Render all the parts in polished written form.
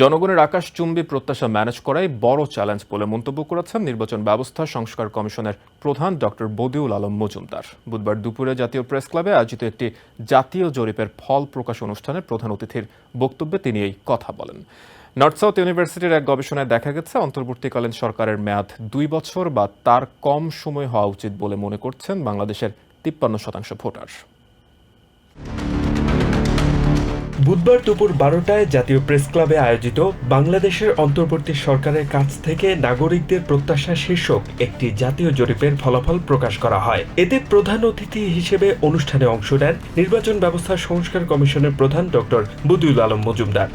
জনগণের আকাশচুম্বী প্রত্যাশা ম্যানেজ করাই বড় চ্যালেঞ্জ বলে মন্তব্য করেছেন নির্বাচন ব্যবস্থা সংস্কার কমিশনের প্রধান ডক্টর বদিউল আলম মজুমদার। বুধবার দুপুরে জাতীয় প্রেস ক্লাবে আয়োজিত একটি জাতীয় জরিপের ফল প্রকাশ অনুষ্ঠানে প্রধান অতিথির বক্তব্যে তিনি এই কথা বলেন। নর্থ সাউথ ইউনিভার্সিটির এক গবেষণায় দেখা গেছে, অন্তর্বর্তীকালীন সরকারের মেয়াদ 2 বছর বা তার কম সময় হওয়া উচিত বলে মনে করছেন বাংলাদেশের 53% ভোটার। বুধবার দুপুর 12টায় জাতীয় প্রেস ক্লাবে আয়োজিত বাংলাদেশের অন্তর্বর্তী সরকারের কাছ থেকে নাগরিকদের প্রত্যাশা শীর্ষক একটি জাতীয় জরিপের ফলাফল প্রকাশ করা হয়। এতে প্রধান অতিথি হিসেবে অনুষ্ঠানে অংশ নেন নির্বাচন ব্যবস্থা সংস্কার কমিশনের প্রধান ডক্টর বদিউল আলম মজুমদার।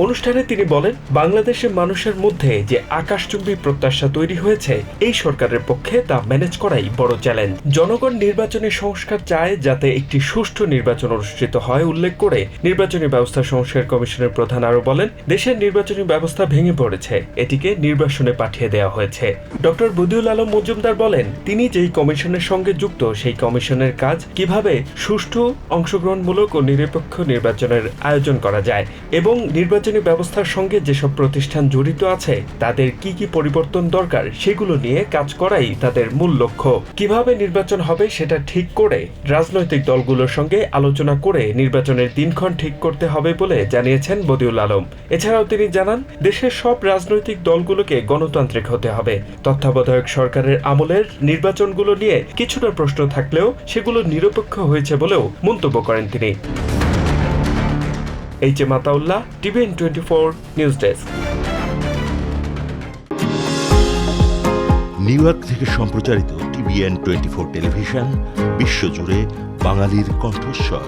অনুষ্ঠানে তিনি বলেন, বাংলাদেশের মানুষের মধ্যে যে আকাশচুম্বী প্রত্যাশা তৈরি হয়েছে, এই সরকারের পক্ষে তা ম্যানেজ করাই বড় চ্যালেঞ্জ। জনগণ নির্বাচনী সংস্কার চায় যাতে একটি সুষ্ঠু নির্বাচন অনুষ্ঠিত হয় উল্লেখ করে নির্বাচনী ব্যবস্থা সংস্কার কমিশনের প্রধান আরো বলেন, দেশের নির্বাচনী ব্যবস্থা ভেঙে পড়েছে, এটিকে নির্বাসনে পাঠিয়ে দেওয়া হয়েছে। ডক্টর বদিউল আলম মজুমদার বলেন, তিনি যেই কমিশনের সঙ্গে যুক্ত সেই কমিশনের কাজ কিভাবে সুষ্ঠু, অংশগ্রহণমূলক ও নিরপেক্ষ নির্বাচনের আয়োজন করা যায় এবং নির্বাচনী ব্যবস্থার সঙ্গে যেসব প্রতিষ্ঠান জড়িত আছে তাদের কি কি পরিবর্তন দরকার সেগুলো নিয়ে কাজ করাই তাদের মূল লক্ষ্য। কিভাবে নির্বাচন হবে সেটা ঠিক করে রাজনৈতিক দলগুলোর সঙ্গে আলোচনা করে নির্বাচনের দিনক্ষণ ঠিক করতে হবে বলে জানিয়েছেন বদিউল আলম। এছাড়াও তিনি জানান, দেশের সব রাজনৈতিক দলগুলোকে গণতান্ত্রিক হতে হবে। তত্ত্বাবধায়ক সরকারের আমলের নির্বাচনগুলো নিয়ে কিছুটা প্রশ্ন থাকলেও সেগুলো নিরপেক্ষ হয়েছে বলেও মন্তব্য করেন তিনি। H A. Mataullah, TVN 24 news desk. New York থেকে সম্প্রচারিত টিভিএন 24 টেলিভিশন বিশ্বজুড়ে বাঙালির কণ্ঠস্বর।